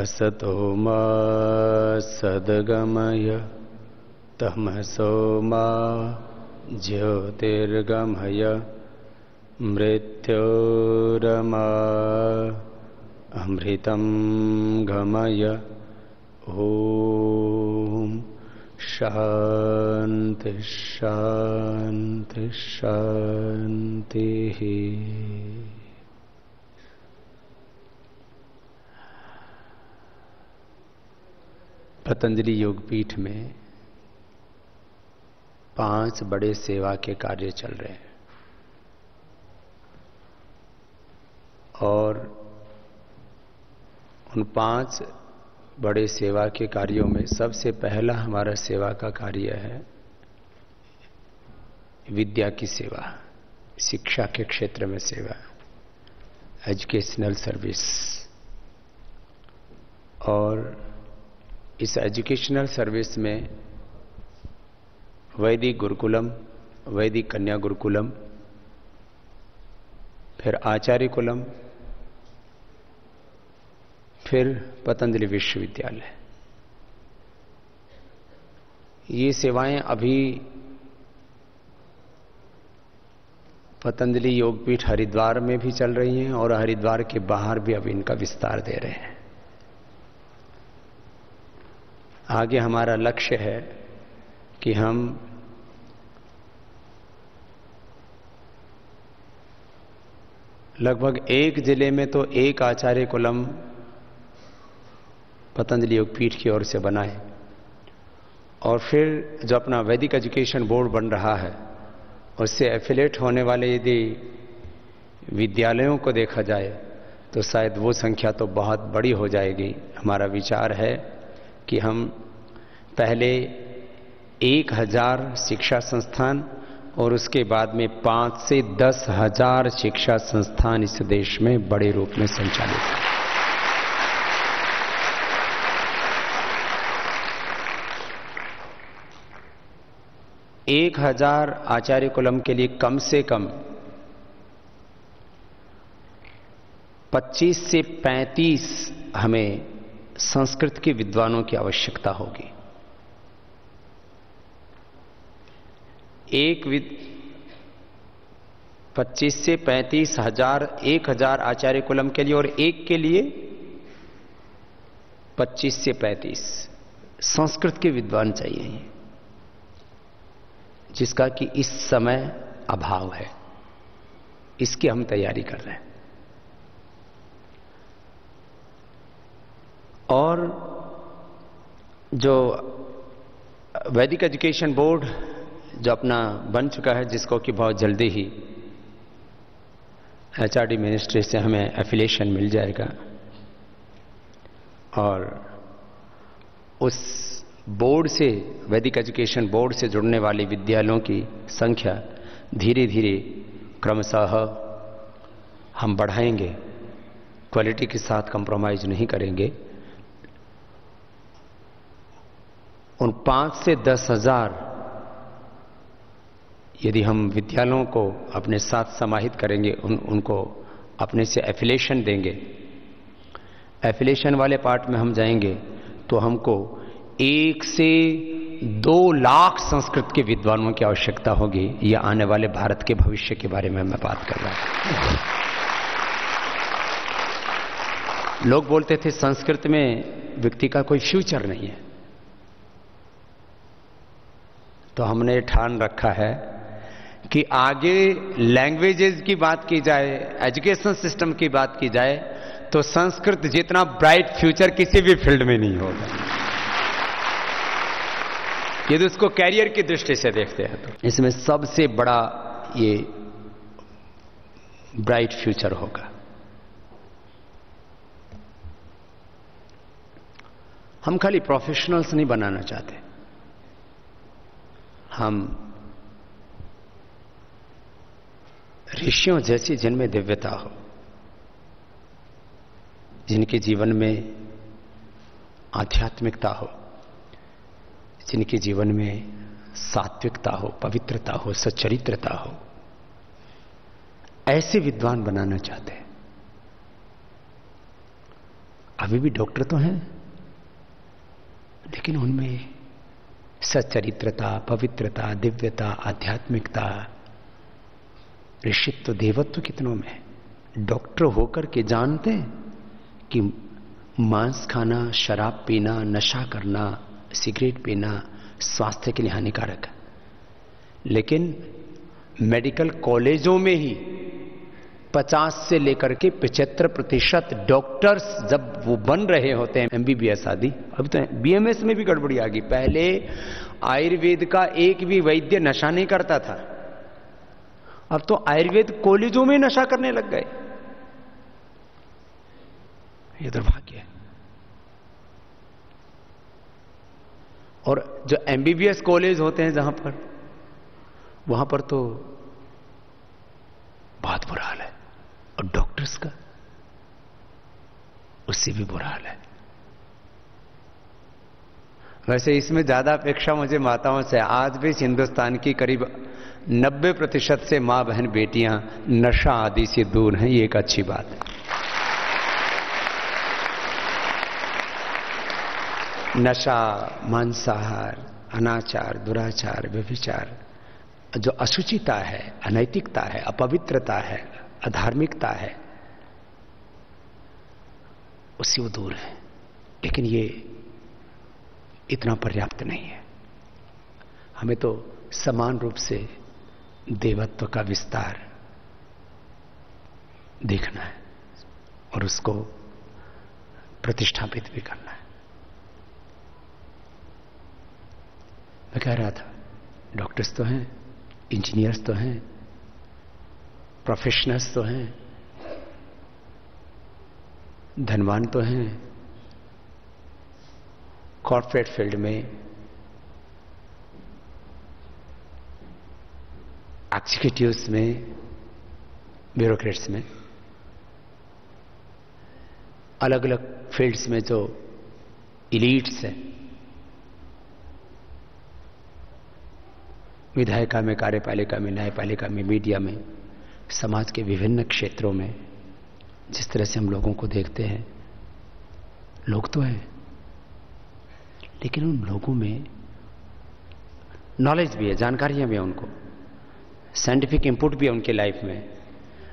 असतो मा सद्गमय तमसो मा ज्योतिर्गमय मृत्योरमा अमृतं गमय। ओम शांति शांति शांति। पतंजलि योगपीठ में 5 बड़े सेवा के कार्य चल रहे हैं और उन 5 बड़े सेवा के कार्यों में सबसे पहला हमारा सेवा का कार्य है विद्या की सेवा, शिक्षा के क्षेत्र में सेवा, एजुकेशनल सर्विस। और इस एजुकेशनल सर्विस में वैदिक गुरुकुलम, वैदिक कन्या गुरुकुलम, फिर आचार्य कुलम, फिर पतंजलि विश्वविद्यालय। ये सेवाएं अभी पतंजलि योगपीठ हरिद्वार में भी चल रही हैं और हरिद्वार के बाहर भी अब इनका विस्तार दे रहे हैं। आगे हमारा लक्ष्य है कि हम लगभग एक जिले में तो एक आचार्य कुलम पतंजलि योगपीठ की ओर से बनाए और फिर जो अपना वैदिक एजुकेशन बोर्ड बन रहा है उससे एफिलेट होने वाले यदि विद्यालयों को देखा जाए तो शायद वो संख्या तो बहुत बड़ी हो जाएगी। हमारा विचार है कि हम पहले 1000 शिक्षा संस्थान और उसके बाद में 5 से 10,000 शिक्षा संस्थान इस देश में बड़े रूप में संचालित हैं। एक 1000 आचार्य कुलम के लिए कम से कम 25 से 35 हमें संस्कृत के विद्वानों की आवश्यकता होगी। 25 से 35,000 1000 आचार्य कुलम के लिए और एक के लिए 25 से 35 संस्कृत के विद्वान चाहिए, जिसका कि इस समय अभाव है। इसकी हम तैयारी कर रहे हैं। और जो वैदिक एजुकेशन बोर्ड जो अपना बन चुका है, जिसको कि बहुत जल्दी ही एचआरडी मिनिस्ट्री से हमें एफिलिएशन मिल जाएगा और उस बोर्ड से, वैदिक एजुकेशन बोर्ड से जुड़ने वाले विद्यालयों की संख्या धीरे धीरे क्रमशः हम बढ़ाएंगे। क्वालिटी के साथ कंप्रोमाइज नहीं करेंगे। उन 5 से 10,000 यदि हम विद्यालयों को अपने साथ समाहित करेंगे, उनको अपने से एफिलिएशन देंगे, एफिलिएशन वाले पार्ट में हम जाएंगे तो हमको 1 से 2 लाख संस्कृत के विद्वानों की आवश्यकता होगी। यह आने वाले भारत के भविष्य के बारे में मैं बात कर रहा हूं। लोग बोलते थे संस्कृत में व्यक्ति का कोई फ्यूचर नहीं है, तो हमने ठान रखा है कि आगे लैंग्वेजेस की बात की जाए, एजुकेशन सिस्टम की बात की जाए, तो संस्कृत जितना ब्राइट फ्यूचर किसी भी फील्ड में नहीं होगा। यदि उसको कैरियर की दृष्टि से देखते हैं तो इसमें सबसे बड़ा ये ब्राइट फ्यूचर होगा। हम खाली प्रोफेशनल्स नहीं बनाना चाहते, हम ऋषियों जैसी जिनमें दिव्यता हो, जिनके जीवन में आध्यात्मिकता हो, जिनके जीवन में सात्विकता हो, पवित्रता हो, सच्चरित्रता हो, ऐसे विद्वान बनाना चाहते हैं। अभी भी डॉक्टर तो हैं, लेकिन उनमें सच्चरित्रता, पवित्रता, दिव्यता, आध्यात्मिकता, ऋषित्व, देवत्व कितनों में है। डॉक्टर होकर के जानते हैं कि मांस खाना, शराब पीना, नशा करना, सिगरेट पीना स्वास्थ्य के लिए हानिकारक है, लेकिन मेडिकल कॉलेजों में ही 50 से लेकर के 75% डॉक्टर्स जब वो बन रहे होते हैं, एमबीबीएस आदि, अब तो बीएमएस में भी गड़बड़ी आ गई। पहले आयुर्वेद का एक भी वैद्य नशा नहीं करता था, अब तो आयुर्वेद कॉलेजों में नशा करने लग गए। ये दुर्भाग्य है। और जो एमबीबीएस कॉलेज होते हैं जहां पर, वहां पर तो बहुत बुरा हाल है, और डॉक्टर्स का उससे भी बुरा हाल है। वैसे इसमें ज्यादा अपेक्षा मुझे माताओं से, आज भी हिंदुस्तान की करीब 90% से मां बहन बेटियां नशा आदि से दूर हैं, ये एक अच्छी बात है। नशा, मांसाहार, अनाचार, दुराचार, व्यभिचार, जो अशुचिता है, अनैतिकता है, अपवित्रता है, अधार्मिकता है, उससे वो दूर है। लेकिन ये इतना पर्याप्त नहीं है। हमें तो समान रूप से देवत्व का विस्तार देखना है और उसको प्रतिष्ठापित भी करना है। मैं कह रहा था, डॉक्टर्स तो हैं, इंजीनियर्स तो हैं, प्रोफेशनल्स तो हैं, धनवान तो हैं, कॉर्पोरेट फील्ड में, एग्जीक्यूटिव्स में, ब्यूरोक्रेट्स में, अलग अलग फील्ड्स में जो इलीट्स हैं, विधायिका में, कार्यपालिका में, न्यायपालिका में, मीडिया में, समाज के विभिन्न क्षेत्रों में जिस तरह से हम लोगों को देखते हैं, लोग तो हैं, लेकिन उन लोगों में नॉलेज भी है, जानकारियां भी हैं, उनको साइंटिफिक इनपुट भी है उनके लाइफ में,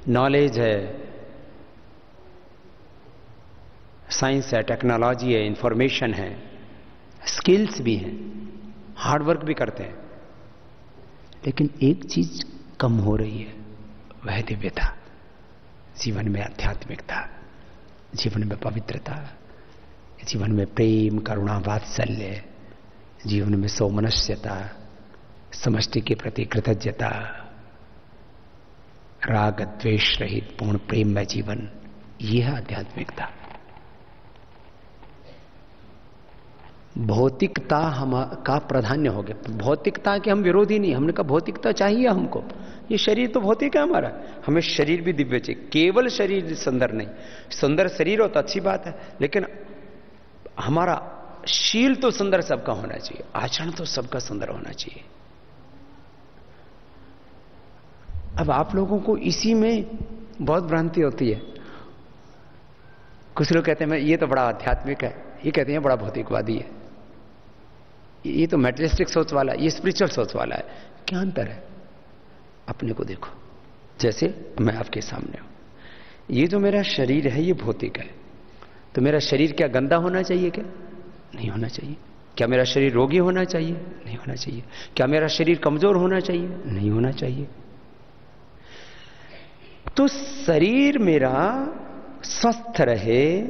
नॉलेज है, साइंस है, टेक्नोलॉजी है, इंफॉर्मेशन है, स्किल्स भी हैं, हार्ड वर्क भी करते हैं। लेकिन एक चीज कम हो रही है, वह है दिव्यता, जीवन में आध्यात्मिकता, जीवन में पवित्रता, जीवन में प्रेम, करुणा, वात्सल्य, जीवन में सौमनस्यता, समष्टि के प्रति कृतज्ञता, राग द्वेष रहित पूर्ण प्रेम में जीवन, यह है आध्यात्मिकता। भौतिकता का प्राधान्य हो गया। भौतिकता के हम विरोधी नहीं, हमने कहा भौतिकता चाहिए हमको, ये शरीर तो भौतिक है हमारा, हमें शरीर भी दिव्य चाहिए। केवल शरीर सुंदर नहीं, सुंदर शरीर हो तो अच्छी बात है, लेकिन हमारा शील तो सुंदर सबका होना चाहिए, आचरण तो सबका सुंदर होना चाहिए। अब आप लोगों को इसी में बहुत भ्रांति होती है। कुछ लोग कहते हैं ये तो बड़ा आध्यात्मिक है, ये कहते हैं बड़ा भौतिकवादी है, ये तो मेटेरियलिस्टिक सोच वाला, ये स्पिरिचुअल सोच वाला है। क्या अंतर है? अपने को देखो, जैसे मैं आपके सामने हूं, ये जो मेरा शरीर है ये भौतिक है, तो मेरा शरीर क्या गंदा होना चाहिए? क्या नहीं होना चाहिए। क्या मेरा शरीर रोगी होना चाहिए? नहीं होना चाहिए। क्या मेरा शरीर कमजोर होना चाहिए? नहीं होना चाहिए। तो शरीर मेरा स्वस्थ रहे,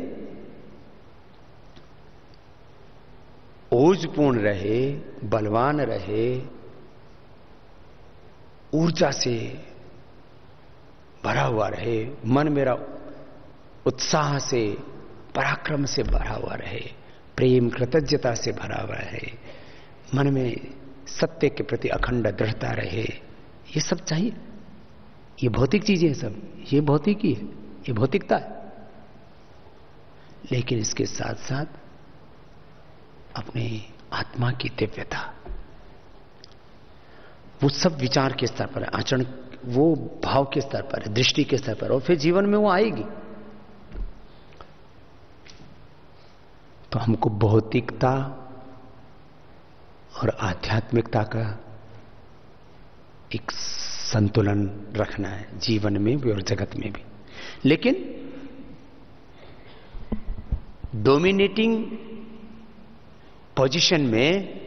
ओजपूर्ण रहे, बलवान रहे, ऊर्जा से भरा हुआ रहे, मन मेरा उत्साह से, पराक्रम से भरा हुआ रहे, प्रेम कृतज्ञता से भरा हुआ रहे, मन में सत्य के प्रति अखंड दृढ़ता रहे, ये सब चाहिए। ये भौतिक चीजें हैं सब, ये भौतिक ही है, ये भौतिकता है। लेकिन इसके साथ साथ अपने आत्मा की दिव्यता, वो सब विचार के स्तर पर है, आचरण वो भाव के स्तर पर है, दृष्टि के स्तर पर, और फिर जीवन में वो आएगी। तो हमको भौतिकता और आध्यात्मिकता का एक संतुलन रखना है, जीवन में भी और जगत में भी। लेकिन डोमिनेटिंग पोजीशन में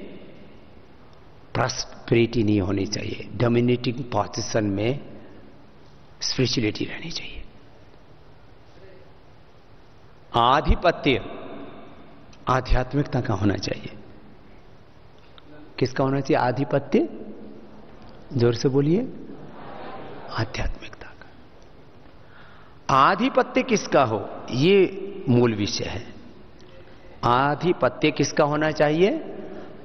प्रॉस्पेरिटी नहीं होनी चाहिए, डोमिनेटिंग पोजीशन में स्पिरिचुअलिटी रहनी चाहिए। आधिपत्य आध्यात्मिकता का होना चाहिए। किसका होना चाहिए आधिपत्य? जोर से बोलिए। आध्यात्मिकता का। आधिपत्य किसका हो, ये मूल विषय है। आधिपत्य किसका होना चाहिए?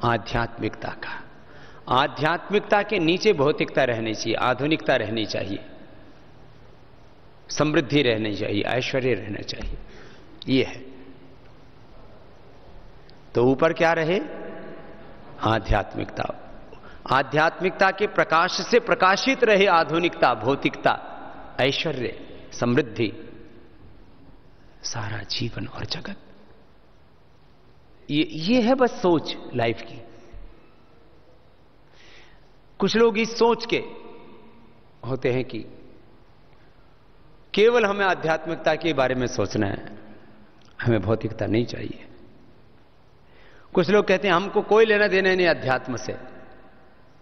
आध्यात्मिकता का। आध्यात्मिकता के नीचे भौतिकता रहनी चाहिए, आधुनिकता रहनी चाहिए, समृद्धि रहनी चाहिए, ऐश्वर्य रहना चाहिए। ये है। तो ऊपर क्या रहे? आध्यात्मिकता। आध्यात्मिकता के प्रकाश से प्रकाशित रहे आधुनिकता, भौतिकता, ऐश्वर्य, समृद्धि, सारा जीवन और जगत। ये है बस सोच लाइफ की। कुछ लोग इस सोच के होते हैं कि केवल हमें आध्यात्मिकता के बारे में सोचना है, हमें भौतिकता नहीं चाहिए। कुछ लोग कहते हैं हमको कोई लेना देना नहीं अध्यात्म से,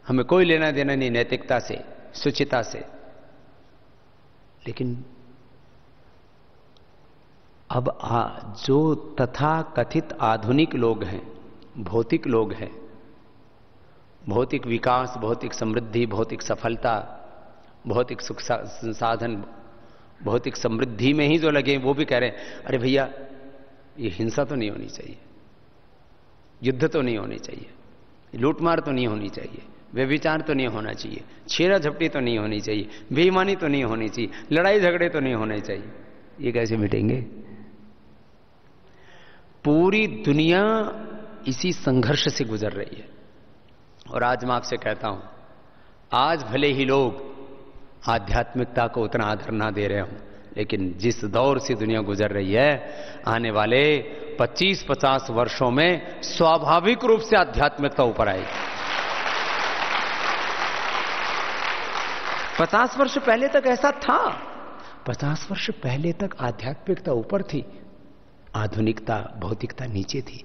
हमें कोई लेना देना नहीं नैतिकता से, शुचिता से। लेकिन अब जो तथा कथित आधुनिक लोग हैं, भौतिक लोग हैं, भौतिक विकास, भौतिक समृद्धि, भौतिक सफलता, भौतिक सुख संसाधन, भौतिक समृद्धि में ही जो लगे, वो भी कह रहे हैं अरे भैया ये हिंसा तो नहीं होनी चाहिए, युद्ध तो नहीं होनी चाहिए, लूटमार तो नहीं होनी चाहिए, व्यभिचार तो नहीं होना चाहिए, छेड़ा झपटी तो नहीं होनी चाहिए, बेईमानी तो नहीं होनी चाहिए, लड़ाई झगड़े तो नहीं होने चाहिए। ये कैसे मिटेंगे? पूरी दुनिया इसी संघर्ष से गुजर रही है। और आज मैं आपसे कहता हूं, आज भले ही लोग आध्यात्मिकता को उतना आदर ना दे रहे हों, लेकिन जिस दौर से दुनिया गुजर रही है, आने वाले 25-50 वर्षों में स्वाभाविक रूप से आध्यात्मिकता ऊपर आएगी। 50 वर्ष पहले तक ऐसा था। 50 वर्ष पहले तक आध्यात्मिकता ऊपर थी, आधुनिकता, भौतिकता नीचे थी।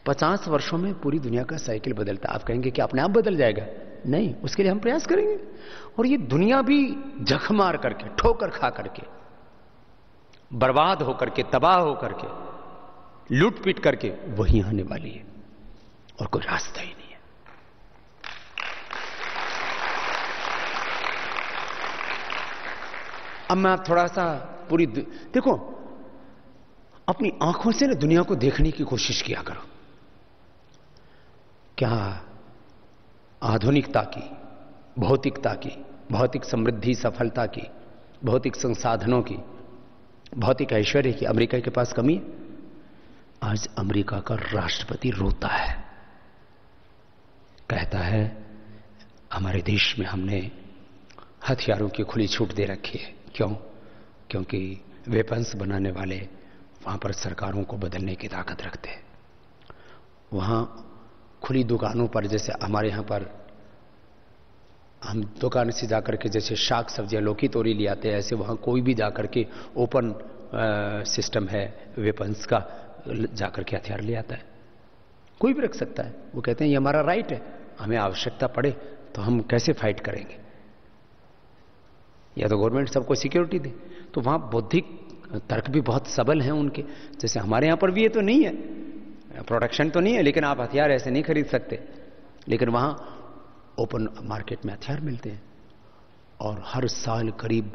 50 वर्षों में पूरी दुनिया का साइकिल बदलता। आप कहेंगे कि अपने आप बदल जाएगा? नहीं, उसके लिए हम प्रयास करेंगे। और ये दुनिया भी जख मार करके, ठोकर खा करके, बर्बाद होकर के, तबाह होकर के, लूट पीट करके वहीं आने वाली है, और कोई रास्ता ही नहीं है। अब मैं आप थोड़ा सा पूरी देखो, अपनी आंखों से ना दुनिया को देखने की कोशिश किया करो। क्या आधुनिकता की, भौतिकता की, भौतिक समृद्धि, सफलता की, भौतिक संसाधनों की, भौतिक ऐश्वर्य की अमेरिका के पास कमी है? आज अमेरिका का राष्ट्रपति रोता है, कहता है हमारे देश में हमने हथियारों की खुली छूट दे रखी है। क्यों? क्योंकि वेपन्स बनाने वाले वहां पर सरकारों को बदलने की ताकत रखते हैं। वहां खुली दुकानों पर, जैसे हमारे यहां पर हम दुकान से जाकर के जैसे शाक सब्जियां, लौकी तोरी ले आते हैं, ऐसे वहां कोई भी जाकर के ओपन सिस्टम है वेपन्स का, जाकर के हथियार ले आता है। कोई भी रख सकता है। वो कहते हैं ये हमारा राइट है, हमें आवश्यकता पड़े तो हम कैसे फाइट करेंगे, या तो गवर्नमेंट सबको सिक्योरिटी दे। तो वहां बौद्धिक तर्क भी बहुत सबल हैं उनके। जैसे हमारे यहां पर भी ये तो नहीं है, प्रोटेक्शन तो नहीं है, लेकिन आप हथियार ऐसे नहीं खरीद सकते। लेकिन वहां ओपन मार्केट में हथियार मिलते हैं। और हर साल करीब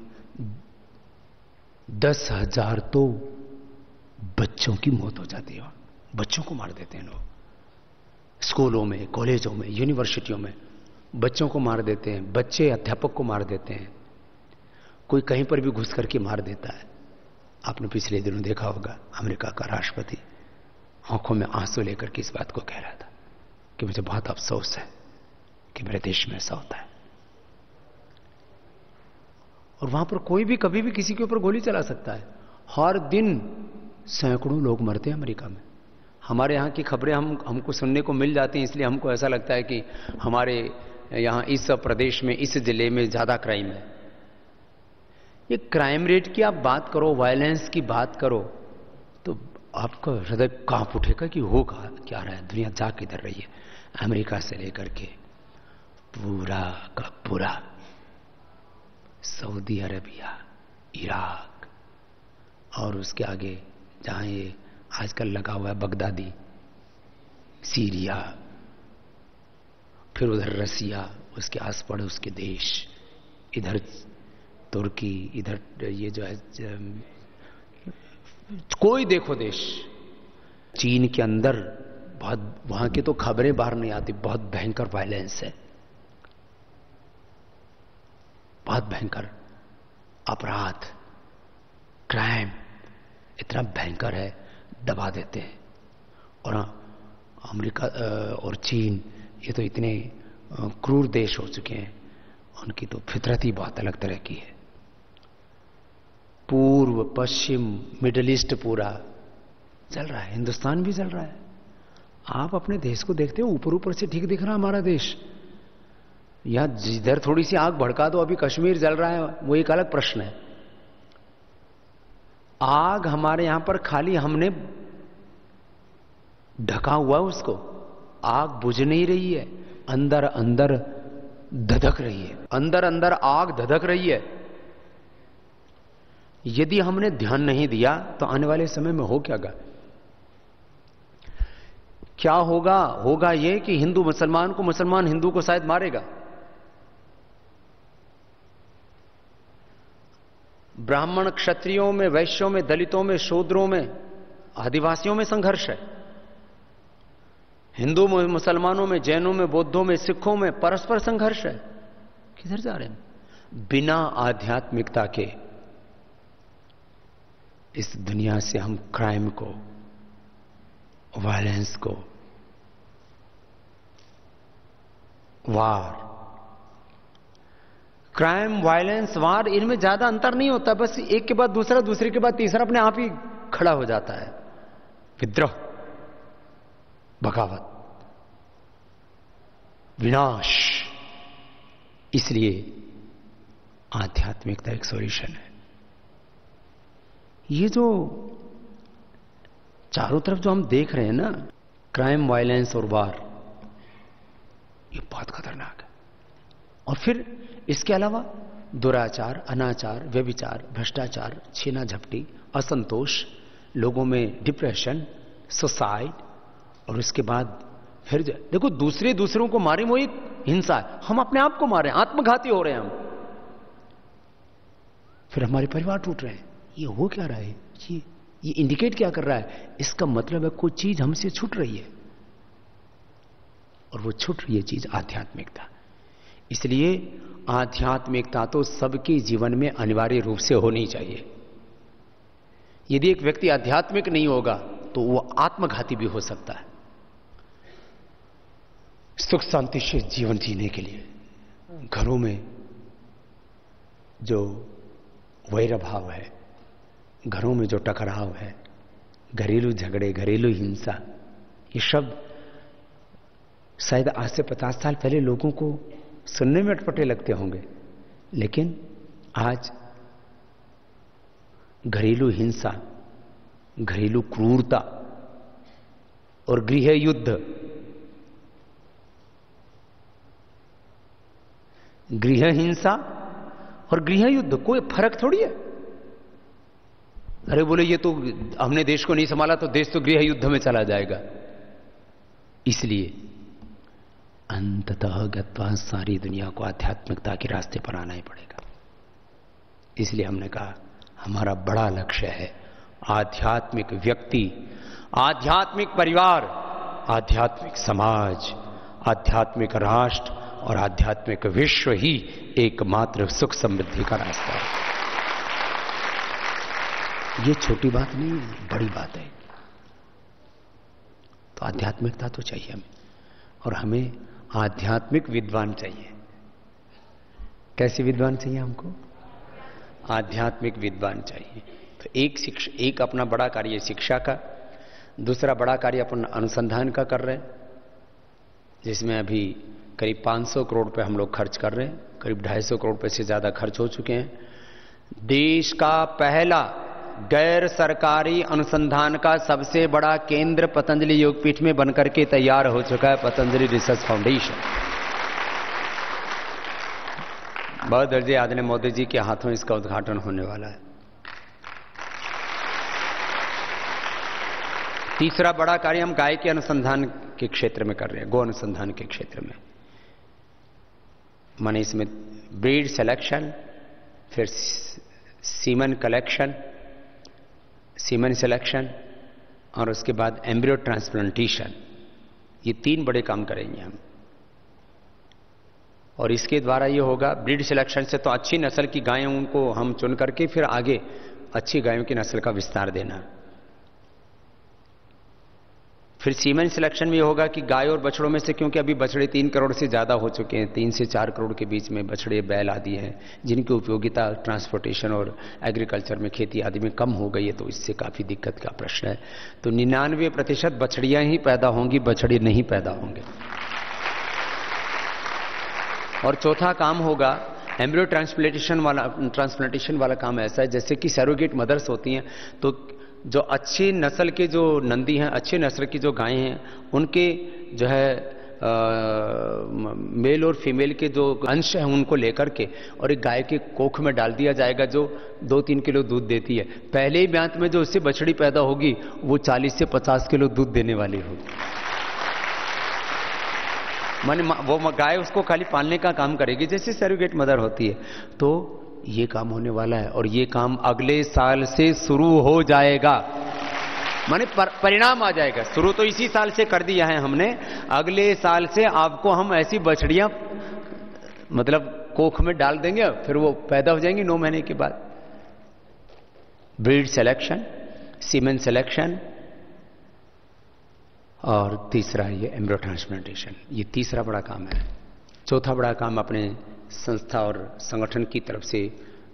10,000 तो बच्चों की मौत हो जाती है। बच्चों को मार देते हैं लोग, स्कूलों में, कॉलेजों में, यूनिवर्सिटियों में बच्चों को मार देते हैं। बच्चे अध्यापक को मार देते हैं। कोई कहीं पर भी घुस करके मार देता है। आपने पिछले दिनों देखा होगा, अमेरिका का राष्ट्रपति आंखों में आंसू लेकर के इस बात को कह रहा था कि मुझे बहुत अफसोस है कि मेरे देश में ऐसा होता है। और वहां पर कोई भी कभी भी किसी के ऊपर गोली चला सकता है। हर दिन सैकड़ों लोग मरते हैं अमेरिका में। हमारे यहाँ की खबरें हमको सुनने को मिल जाती हैं, इसलिए हमको ऐसा लगता है कि हमारे यहाँ इस प्रदेश में, इस जिले में ज़्यादा क्राइम है। ये क्राइम रेट की आप बात करो, वायलेंस की बात करो, तो आपका हृदय कांप उठेगा कि होगा क्या रहा है, दुनिया जा किधर रही है। अमेरिका से लेकर के पूरा का पूरा सऊदी अरेबिया, इराक और उसके आगे जहां ये आजकल लगा हुआ है बगदादी, सीरिया, फिर उधर रसिया, उसके आस पड़ोस के देश, इधर तुर्की, इधर ये जो है कोई देखो देश, चीन के अंदर बहुत, वहां की तो खबरें बाहर नहीं आती, बहुत भयंकर वायलेंस है, बहुत भयंकर अपराध, क्राइम इतना भयंकर है, दबा देते हैं। और अमेरिका और चीन ये तो इतने क्रूर देश हो चुके हैं, उनकी तो फितरत ही बहुत अलग तरह की है। पूर्व पश्चिम मिडिल ईस्ट पूरा चल रहा है, हिंदुस्तान भी चल रहा है। आप अपने देश को देखते हो, ऊपर ऊपर से ठीक दिख रहा हमारा देश, या जिधर थोड़ी सी आग भड़का दो, अभी कश्मीर जल रहा है, वो एक अलग प्रश्न है। आग हमारे यहां पर खाली हमने ढका हुआ उसको, आग बुझ नहीं रही है, अंदर अंदर धधक रही है, अंदर अंदर आग धधक रही है। यदि हमने ध्यान नहीं दिया तो आने वाले समय में हो क्या होगा? होगा यह कि हिंदू मुसलमान को, मुसलमान हिंदू को शायद मारेगा, ब्राह्मण क्षत्रियों में, वैश्यों में, दलितों में, शूद्रों में, आदिवासियों में संघर्ष है, हिंदू मुसलमानों में, जैनों में, बौद्धों में, सिखों में परस्पर संघर्ष है। किधर जा रहे हैं? बिना आध्यात्मिकता के इस दुनिया से हम क्राइम को, वायलेंस को, वार, क्राइम, वायलेंस, वार, इनमें ज्यादा अंतर नहीं होता, बस एक के बाद दूसरा, दूसरे के बाद तीसरा अपने आप ही खड़ा हो जाता है। विद्रोह, बगावत, विनाश। इसलिए आध्यात्मिकता एक सॉल्यूशन है। ये जो चारों तरफ जो हम देख रहे हैं ना, क्राइम, वायलेंस और वार, ये बहुत खतरनाक है। और फिर इसके अलावा दुराचार, अनाचार, व्यभिचार, भ्रष्टाचार, छीना झपटी, असंतोष, लोगों में डिप्रेशन, सुसाइड, और उसके बाद फिर देखो दूसरों को मारे, वो एक हिंसा है। हम अपने आप को मारे, आत्मघाती हो रहे हैं हम, फिर हमारे परिवार टूट रहे हैं। ये हो क्या रहा है? ये इंडिकेट क्या कर रहा है? इसका मतलब है कोई चीज हमसे छूट रही है, और वो छूट रही है चीज आध्यात्मिकता। इसलिए आध्यात्मिकता तो सबके जीवन में अनिवार्य रूप से होनी चाहिए। यदि एक व्यक्ति आध्यात्मिक नहीं होगा तो वो आत्मघाती भी हो सकता है। सुख शांति से जीवन जीने के लिए घरों में जो वैर भाव है, घरों में जो टकराव है, घरेलू झगड़े, घरेलू हिंसा, ये शब्द शायद आज से 50 साल पहले लोगों को सुनने में अटपटे लगते होंगे, लेकिन आज घरेलू हिंसा, घरेलू क्रूरता और गृह युद्ध, गृह हिंसा और गृह युद्ध कोई फर्क थोड़ी है। अरे बोले ये तो हमने देश को नहीं संभाला तो देश तो गृह युद्ध में चला जाएगा। इसलिए अंततः गत्वा सारी दुनिया को आध्यात्मिकता के रास्ते पर आना ही पड़ेगा। इसलिए हमने कहा हमारा बड़ा लक्ष्य है आध्यात्मिक व्यक्ति, आध्यात्मिक परिवार, आध्यात्मिक समाज, आध्यात्मिक राष्ट्र और आध्यात्मिक विश्व ही एकमात्र सुख समृद्धि का रास्ता है। ये छोटी बात नहीं है, बड़ी बात है। तो आध्यात्मिकता तो चाहिए हमें, और हमें आध्यात्मिक विद्वान चाहिए। कैसे विद्वान चाहिए हमको? आध्यात्मिक विद्वान चाहिए। तो एक अपना बड़ा कार्य शिक्षा का, दूसरा बड़ा कार्य अपन अनुसंधान का कर रहे हैं, जिसमें अभी करीब 500 करोड़ रुपए हम लोग खर्च कर रहे हैं, करीब 250 करोड़ रुपए से ज्यादा खर्च हो चुके हैं। देश का पहला गैर सरकारी अनुसंधान का सबसे बड़ा केंद्र पतंजलि योगपीठ में बनकर के तैयार हो चुका है, पतंजलि रिसर्च फाउंडेशन। बहुत जल्दी आदरणीय मोदी जी के हाथों इसका उद्घाटन होने वाला है। तीसरा बड़ा कार्य हम गाय के अनुसंधान के क्षेत्र में कर रहे हैं, गो अनुसंधान के क्षेत्र में। माने इसमें ब्रीड सिलेक्शन, फिर सीमन कलेक्शन, सीमन सिलेक्शन और उसके बाद एम्ब्रियो ट्रांसप्लांटेशन, ये 3 बड़े काम करेंगे हम। और इसके द्वारा ये होगा, ब्रीड सिलेक्शन से तो अच्छी नस्ल की गायें उनको हम चुन करके फिर आगे अच्छी गायों की नस्ल का विस्तार देना। फिर सीमेन सिलेक्शन में होगा कि गाय और बछड़ों में से, क्योंकि अभी बछड़े 3 करोड़ से ज्यादा हो चुके हैं, 3 से 4 करोड़ के बीच में बछड़े बैल आदि हैं, जिनकी उपयोगिता ट्रांसपोर्टेशन और एग्रीकल्चर में, खेती आदि में कम हो गई है, तो इससे काफी दिक्कत का प्रश्न है। तो 99% बछड़ियां ही पैदा होंगी, बछड़े नहीं पैदा होंगे। और चौथा काम होगा एम्ब्रियो ट्रांसप्लांटेशन वाला काम ऐसा है, जैसे कि सैरोगेट मदर्स होती हैं, तो जो अच्छी नस्ल के जो नंदी हैं, अच्छी नस्ल की जो गायें हैं, उनके जो है मेल और फीमेल के जो अंश हैं उनको लेकर के और एक गाय के कोख में डाल दिया जाएगा, जो 2-3 किलो दूध देती है। पहले ही ब्यांत में जो उससे बछड़ी पैदा होगी वो 40 से 50 किलो दूध देने वाली होगी। माने वो गाय उसको खाली पालने का काम करेगी, जैसे सैरोगेट मदर होती है। तो ये काम होने वाला है और ये काम अगले साल से शुरू हो जाएगा। माने परिणाम आ जाएगा। शुरू तो इसी साल से कर दिया है हमने, अगले साल से आपको हम ऐसी बछड़ियां मतलब कोख में डाल देंगे, फिर वो पैदा हो जाएंगी 9 महीने के बाद। ब्रीड सिलेक्शन, सीमेन सिलेक्शन और तीसरा ये एम्ब्रियो ट्रांसप्लांटेशन, ये तीसरा बड़ा काम है। चौथा बड़ा काम अपने संस्था और संगठन की तरफ से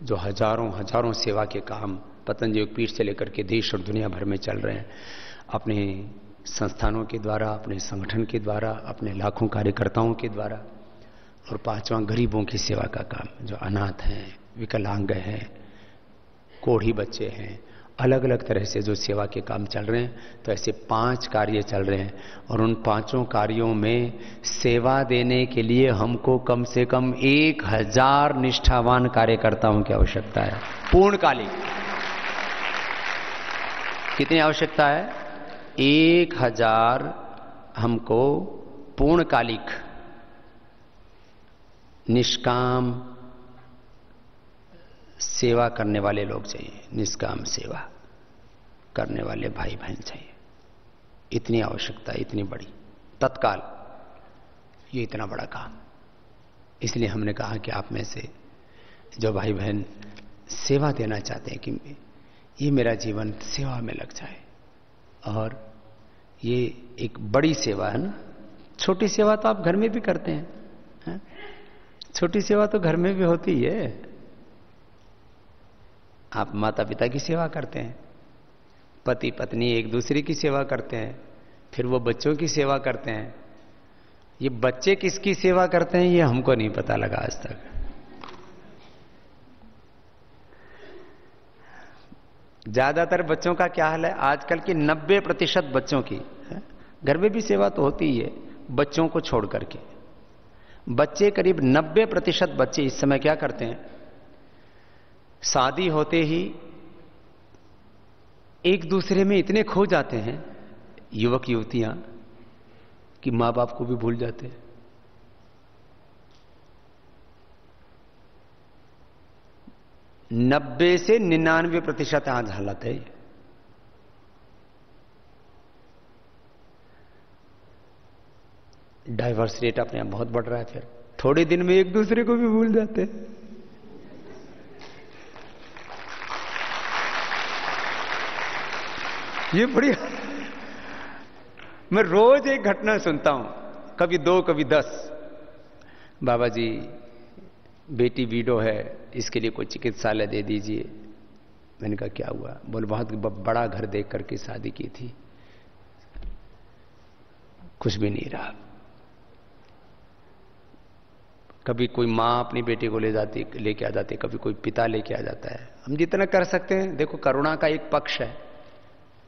जो हजारों सेवा के काम पतंजलि योगपीठ से लेकर के देश और दुनिया भर में चल रहे हैं, अपने संस्थानों के द्वारा, अपने संगठन के द्वारा, अपने लाखों कार्यकर्ताओं के द्वारा। और 5वां गरीबों की सेवा का काम, जो अनाथ हैं, विकलांग हैं, कोढ़ी बच्चे हैं, अलग अलग तरह से जो सेवा के काम चल रहे हैं। तो ऐसे 5 कार्य चल रहे हैं और उन 5 कार्यों में सेवा देने के लिए हमको कम से कम 1000 निष्ठावान कार्यकर्ताओं की आवश्यकता है। पूर्णकालिक कितनी आवश्यकता है? 1000 हमको पूर्णकालिक निष्काम सेवा करने वाले लोग चाहिए, निष्काम सेवा करने वाले भाई बहन चाहिए। इतनी आवश्यकता, इतनी बड़ी तत्काल, ये इतना बड़ा काम। इसलिए हमने कहा कि आप में से जो भाई बहन सेवा देना चाहते हैं कि ये मेरा जीवन सेवा में लग जाए, और ये एक बड़ी सेवा है ना। छोटी सेवा तो आप घर में भी करते हैं, छोटी सेवा तो घर में भी होती है। आप माता पिता की सेवा करते हैं, पति पत्नी एक दूसरे की सेवा करते हैं, फिर वो बच्चों की सेवा करते हैं। ये बच्चे किसकी सेवा करते हैं ये हमको नहीं पता लगा आज तक। ज्यादातर बच्चों का क्या हाल है आजकल की? 90% बच्चों की, घर में भी सेवा तो होती ही है बच्चों को छोड़ करके। बच्चे करीब 90% बच्चे इस समय क्या करते हैं, शादी होते ही एक दूसरे में इतने खो जाते हैं, युवक युवतियां, कि मां बाप को भी भूल जाते हैं। 90 से 99% आज हालत है। डाइवर्स रेट अपने आप बहुत बढ़ रहा है। फिर थोड़े दिन में एक दूसरे को भी भूल जाते हैं। ये बड़ी, मैं रोज एक घटना सुनता हूं, कभी 2 कभी 10। बाबा जी बेटी विडो है, इसके लिए कोई चिकित्सालय दे दीजिए। मैंने कहा क्या हुआ? बोले बहुत बड़ा घर देख करके शादी की थी, कुछ भी नहीं रहा। कभी कोई मां अपनी बेटी को लेके आ जाती, कभी कोई पिता लेके आ जाता है। हम जितना कर सकते हैं, देखो करुणा का एक पक्ष है,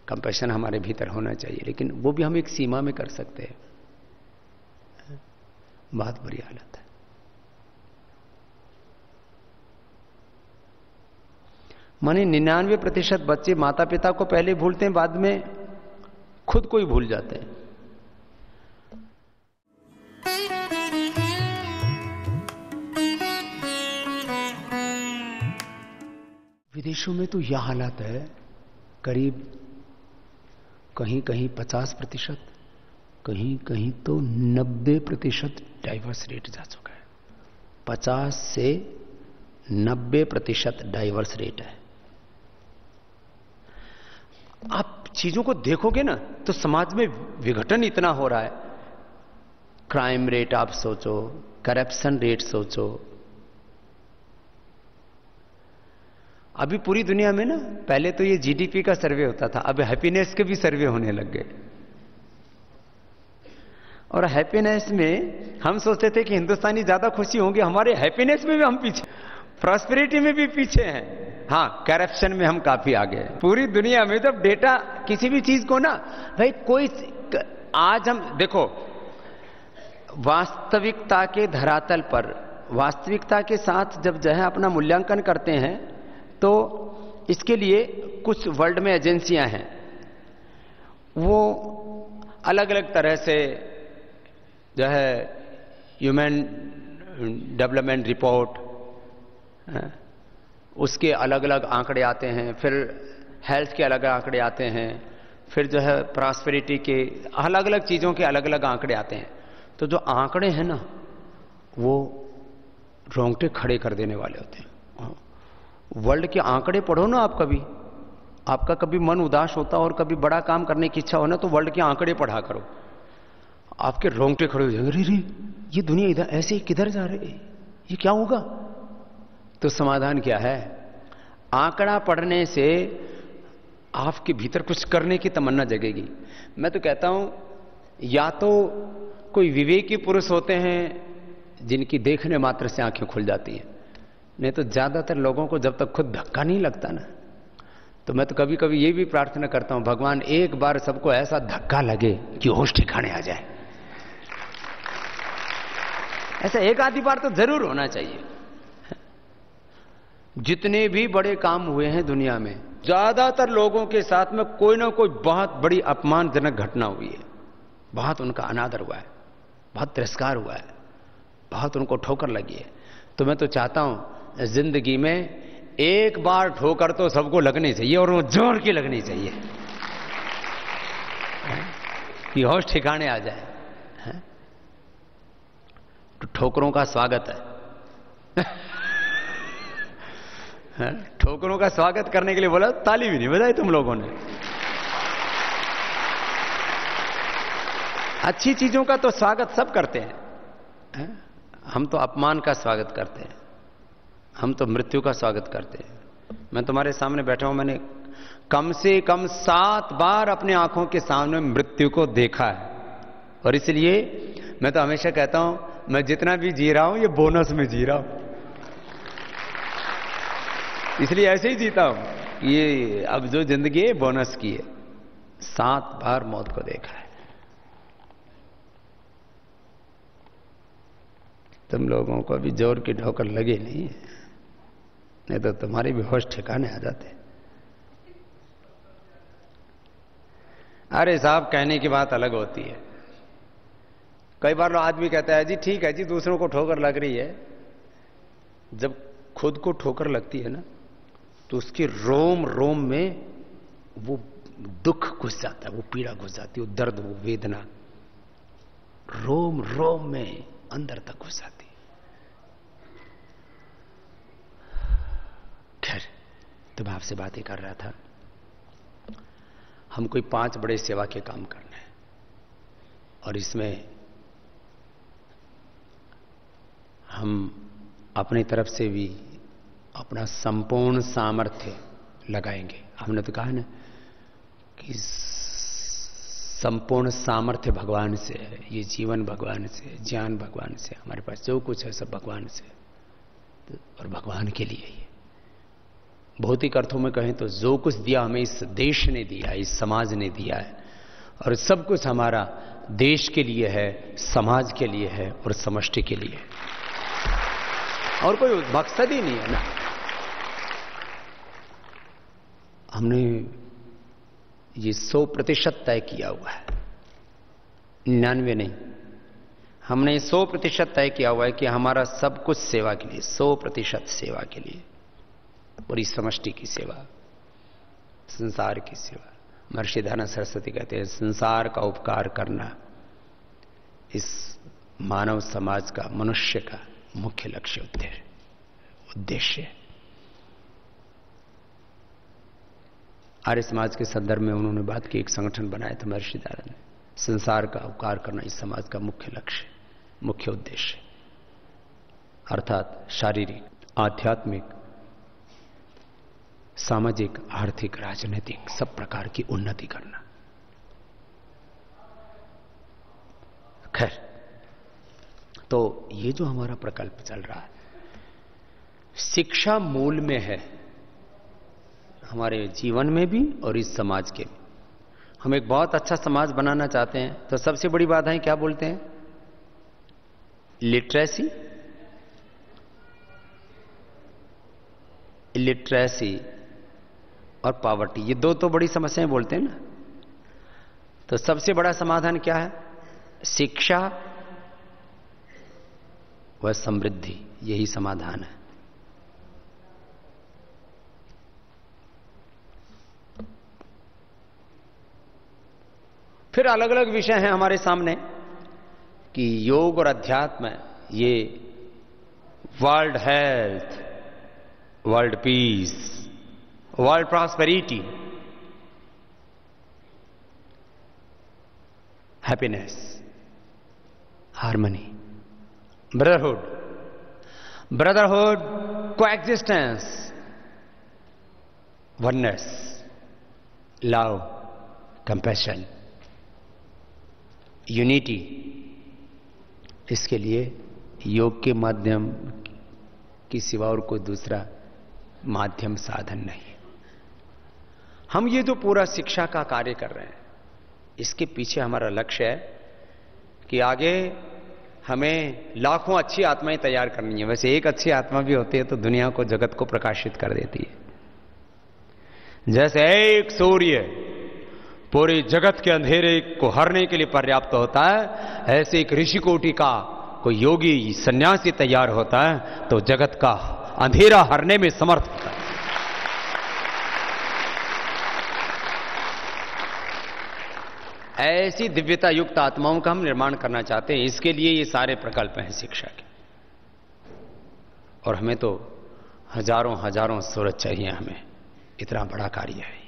कंपैशन हमारे भीतर होना चाहिए, लेकिन वो भी हम एक सीमा में कर सकते हैं। बहुत बुरी हालत है। माने 99% बच्चे माता पिता को पहले भूलते हैं, बाद में खुद को ही भूल जाते हैं। विदेशों में तो यह हालत है, करीब कहीं कहीं 50%, कहीं कहीं तो 90% डाइवर्स रेट जा चुका है। 50 से 90% डाइवर्स रेट है। आप चीजों को देखोगे ना तो समाज में विघटन इतना हो रहा है। क्राइम रेट आप सोचो, करप्शन रेट सोचो। अभी पूरी दुनिया में ना, पहले तो ये जीडीपी का सर्वे होता था, अब हैप्पीनेस के भी सर्वे होने लग गए। और हैप्पीनेस में हम सोचते थे कि हिंदुस्तानी ज्यादा खुशी होंगे, हमारे हैप्पीनेस में भी हम पीछे, प्रॉस्पेरिटी में भी पीछे हैं। हाँ, करप्शन में हम काफी आगे हैं। पूरी दुनिया में जब डेटा किसी भी चीज को ना, भाई कोई, आज हम देखो वास्तविकता के धरातल पर, वास्तविकता के साथ जब जो है अपना मूल्यांकन करते हैं, तो इसके लिए कुछ वर्ल्ड में एजेंसियां हैं, वो अलग अलग तरह से जो है ह्यूमन डेवलपमेंट रिपोर्ट, उसके अलग अलग आंकड़े आते हैं, फिर हेल्थ के अलग अलग आंकड़े आते हैं, फिर जो है प्रॉस्पेरिटी के अलग अलग चीजों के अलग अलग आंकड़े आते हैं। तो जो आंकड़े हैं ना, वो रोंगटे खड़े कर देने वाले होते हैं। वर्ल्ड के आंकड़े पढ़ो ना आप कभी, आपका कभी मन उदास होता और कभी बड़ा काम करने की इच्छा हो ना, तो वर्ल्ड के आंकड़े पढ़ा करो, आपके रोंगटे खड़े हो जाएंगे। अरे रे, ये दुनिया इधर ऐसे किधर जा रही है, ये क्या होगा? तो समाधान क्या है? आंकड़ा पढ़ने से आपके भीतर कुछ करने की तमन्ना जगेगी। मैं तो कहता हूं, या तो कोई विवेकी पुरुष होते हैं जिनकी देखने मात्र से आंखें खुल जाती हैं, नहीं तो ज्यादातर लोगों को जब तक खुद धक्का नहीं लगता ना, तो मैं तो कभी कभी ये भी प्रार्थना करता हूं, भगवान एक बार सबको ऐसा धक्का लगे कि होश ठिकाने आ जाए। ऐसा एक आधी बार तो जरूर होना चाहिए। जितने भी बड़े काम हुए हैं दुनिया में, ज्यादातर लोगों के साथ में कोई ना कोई बहुत बड़ी अपमानजनक घटना हुई है, बहुत उनका अनादर हुआ है, बहुत तिरस्कार हुआ है, बहुत उनको ठोकर लगी है। तो मैं तो चाहता हूं जिंदगी में एक बार ठोकर तो सबको लगनी चाहिए, और वो जोर की लगनी चाहिए कि होश ठिकाने आ जाए। तो ठोकरों का स्वागत है। ठोकरों का स्वागत करने के लिए बोला, ताली भी नहीं बजाई तुम लोगों ने। अच्छी चीजों का तो स्वागत सब करते हैं, हम तो अपमान का स्वागत करते हैं, हम तो मृत्यु का स्वागत करते हैं। मैं तुम्हारे सामने बैठा हूं, मैंने कम से कम 7 बार अपने आंखों के सामने मृत्यु को देखा है, और इसलिए मैं तो हमेशा कहता हूं, मैं जितना भी जी रहा हूं ये बोनस में जी रहा हूं, इसलिए ऐसे ही जीता हूं। ये अब जो जिंदगी है बोनस की है। 7 बार मौत को देखा है। तुम लोगों को अभी जोर की ठोकर लगी नहीं है, नहीं तो तुम्हारे भी होश ठिकाने आ जाते। अरे साहब, कहने की बात अलग होती है। कई बार आदमी कहता है जी ठीक है जी, दूसरों को ठोकर लग रही है। जब खुद को ठोकर लगती है ना, तो उसके रोम रोम में वो दुख घुस जाता है, वो पीड़ा घुस जाती है, वो दर्द, वो वेदना रोम रोम में अंदर तक घुस जाती है। खैर, तो मैं आपसे बात ही कर रहा था, हम कोई 5 बड़े सेवा के काम करना है, और इसमें हम अपनी तरफ से भी अपना संपूर्ण सामर्थ्य लगाएंगे। हमने तो कहा ना कि संपूर्ण सामर्थ्य भगवान से है, ये जीवन भगवान से है, ज्ञान भगवान से, हमारे पास जो कुछ है सब भगवान से है और भगवान के लिए ही। भौतिक अर्थों में कहें तो जो कुछ दिया हमें इस देश ने दिया है, इस समाज ने दिया है, और सब कुछ हमारा देश के लिए है, समाज के लिए है और समष्टि के लिए है, और कोई मकसद ही नहीं है ना। हमने ये 100% तय किया हुआ है, 99 नहीं, हमने 100% तय किया हुआ है कि हमारा सब कुछ सेवा के लिए, 100% सेवा के लिए, पूरी समष्टि की सेवा, संसार की सेवा। महर्षि दयानंद सरस्वती कहते हैं संसार का उपकार करना इस मानव समाज का, मनुष्य का मुख्य लक्ष्य उद्देश्य है। आर्य समाज के संदर्भ में उन्होंने बात की, एक संगठन बनाया था महर्षि दयानंद ने, संसार का उपकार करना इस समाज का मुख्य लक्ष्य, मुख्य उद्देश्य, अर्थात शारीरिक, आध्यात्मिक, सामाजिक, आर्थिक, राजनीतिक सब प्रकार की उन्नति करना। खैर, तो ये जो हमारा प्रकल्प चल रहा है, शिक्षा मूल में है हमारे जीवन में भी और इस समाज के भी। हम एक बहुत अच्छा समाज बनाना चाहते हैं तो सबसे बड़ी बाधाएं क्या बोलते हैं? लिटरेसी, इलिटरेसी और पॉवर्टी, ये दो तो बड़ी समस्याएं बोलते हैं ना। तो सबसे बड़ा समाधान क्या है? शिक्षा व समृद्धि, यही समाधान है। फिर अलग अलग विषय हैं हमारे सामने कि योग और अध्यात्म, ये world health, world peace, world prosperity, happiness, harmony, brotherhood, coexistence, oneness, love, compassion, unity, इसके लिए योग के माध्यम की सिवा और कोई दूसरा माध्यम, साधन नहीं। हम ये जो पूरा शिक्षा का कार्य कर रहे हैं, इसके पीछे हमारा लक्ष्य है कि आगे हमें लाखों अच्छी आत्माएं तैयार करनी है। वैसे एक अच्छी आत्मा भी होती है तो दुनिया को, जगत को प्रकाशित कर देती है। जैसे एक सूर्य पूरे जगत के अंधेरे को हरने के लिए पर्याप्त होता है, ऐसे एक ऋषि कोटि का कोई योगी सन्यासी तैयार होता है तो जगत का अंधेरा हरने में समर्थ होता है। ऐसी दिव्यता युक्त आत्माओं का हम निर्माण करना चाहते हैं। इसके लिए ये सारे प्रकल्प हैं शिक्षा के। और हमें तो हजारों हजारों सूरज चाहिए, हमें इतना बड़ा कार्य है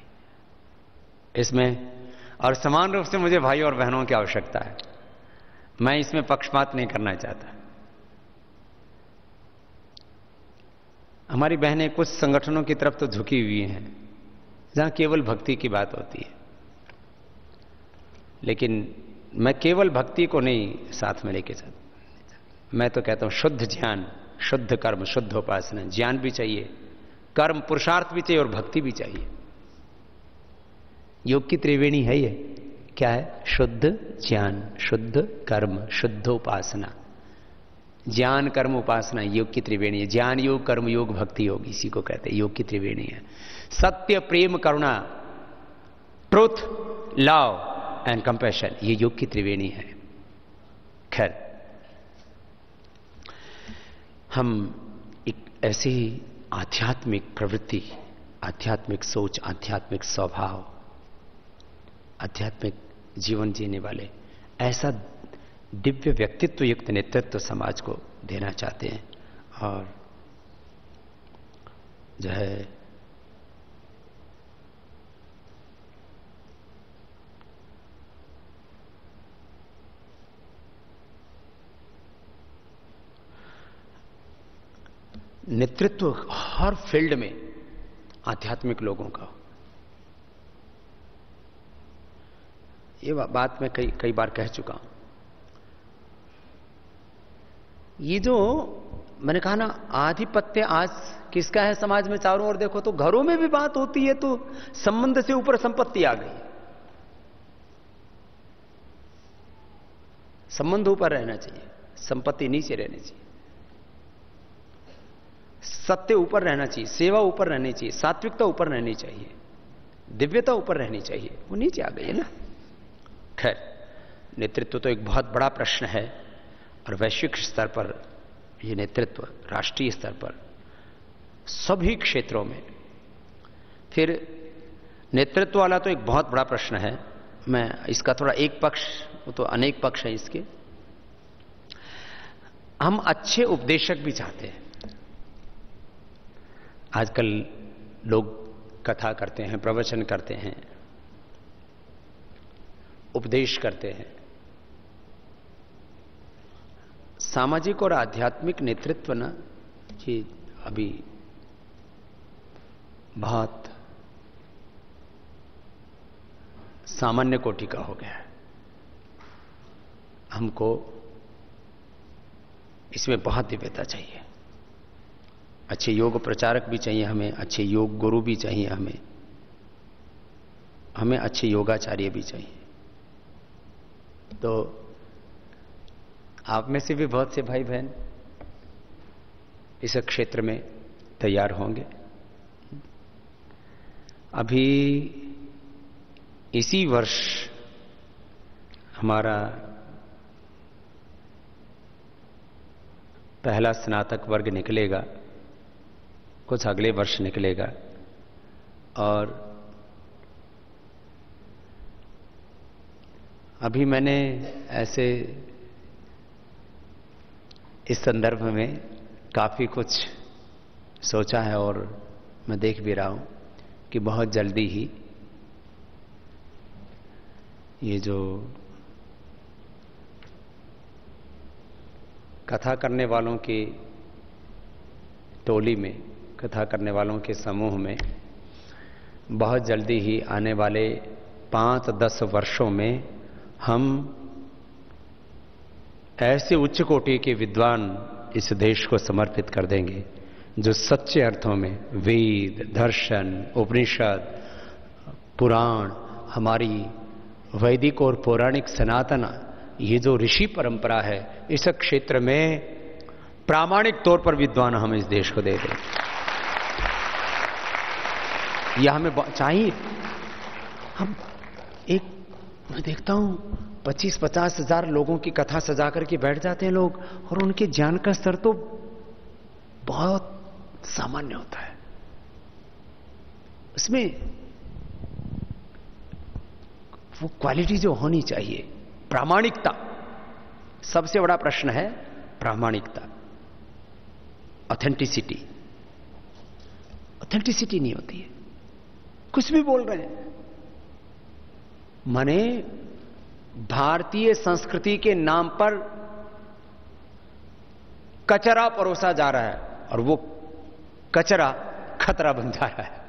इसमें। और समान रूप से मुझे भाई और बहनों की आवश्यकता है। मैं इसमें पक्षपात नहीं करना चाहता। हमारी बहनें कुछ संगठनों की तरफ तो झुकी हुई हैं जहां केवल भक्ति की बात होती है, लेकिन मैं केवल भक्ति को नहीं साथ में लेके चलता। मैं तो कहता हूं शुद्ध ज्ञान, शुद्ध कर्म, शुद्ध उपासना। ज्ञान भी चाहिए, कर्म पुरुषार्थ भी चाहिए और भक्ति भी चाहिए। योग की त्रिवेणी है ये। क्या है? शुद्ध ज्ञान, शुद्ध कर्म, शुद्ध उपासना। ज्ञान, कर्म, उपासना योग की त्रिवेणी है। ज्ञान योग, कर्म योग, भक्ति योग, इसी को कहते हैं योग की त्रिवेणी है। सत्य, प्रेम, करुणा, ट्रुथ, लव एंड कंपैशन, ये योग की त्रिवेणी है। खैर, हम एक ऐसी आध्यात्मिक प्रवृत्ति, आध्यात्मिक सोच, आध्यात्मिक स्वभाव, आध्यात्मिक जीवन जीने वाले ऐसा दिव्य व्यक्तित्व युक्त नेतृत्व समाज को देना चाहते हैं। और जो है नेतृत्व हर फील्ड में आध्यात्मिक लोगों का। ये बात मैं कई बार कह चुका हूं। ये जो मैंने कहा ना, आधिपत्य आज किसका है समाज में, चारों ओर देखो तो घरों में भी बात होती है तो संबंध से ऊपर संपत्ति आ गई। संबंध ऊपर रहना चाहिए, संपत्ति नीचे रहनी चाहिए, सत्य ऊपर रहना चाहिए, सेवा ऊपर रहनी चाहिए, सात्विकता ऊपर रहनी चाहिए, दिव्यता ऊपर रहनी चाहिए, वो नीचे आ गई है ना। खैर, नेतृत्व तो एक बहुत बड़ा प्रश्न है और वैश्विक स्तर पर ये नेतृत्व, राष्ट्रीय स्तर पर सभी क्षेत्रों में, फिर नेतृत्व वाला तो एक बहुत बड़ा प्रश्न है। मैं इसका थोड़ा एक पक्ष, वो तो अनेक पक्ष है इसके। हम अच्छे उपदेशक भी चाहते हैं। आजकल लोग कथा करते हैं, प्रवचन करते हैं, उपदेश करते हैं। सामाजिक और आध्यात्मिक नेतृत्व ना, ये अभी बहुत सामान्य कोटि का हो गया है। हमको इसमें बहुत दिव्यता चाहिए। अच्छे योग प्रचारक भी चाहिए हमें, अच्छे योग गुरु भी चाहिए हमें अच्छे योगाचार्य भी चाहिए। तो आप में से भी बहुत से भाई बहन इस क्षेत्र में तैयार होंगे। अभी इसी वर्ष हमारा पहला स्नातक वर्ग निकलेगा, कुछ अगले वर्ष निकलेगा। और अभी मैंने ऐसे इस संदर्भ में काफी कुछ सोचा है और मैं देख भी रहा हूं कि बहुत जल्दी ही ये जो कथा करने वालों की टोली में, कथा करने वालों के समूह में बहुत जल्दी ही आने वाले 5-10 वर्षों में हम ऐसे उच्च कोटि के विद्वान इस देश को समर्पित कर देंगे जो सच्चे अर्थों में वेद, दर्शन, उपनिषद, पुराण, हमारी वैदिक और पौराणिक सनातन ये जो ऋषि परंपरा है, इस क्षेत्र में प्रामाणिक तौर पर विद्वान हम इस देश को दे दें। यह हमें चाहिए। हम मैं देखता हूं 25-50 हजार लोगों की कथा सजा करके बैठ जाते हैं लोग, और उनके ज्ञान का स्तर तो बहुत सामान्य होता है। उसमें वो क्वालिटी जो होनी चाहिए, प्रामाणिकता, सबसे बड़ा प्रश्न है प्रामाणिकता, ऑथेंटिसिटी। ऑथेंटिसिटी नहीं होती है, कुछ भी बोल रहे हैं। माने भारतीय संस्कृति के नाम पर कचरा परोसा जा रहा है और वो कचरा खतरा बन जा रहा है।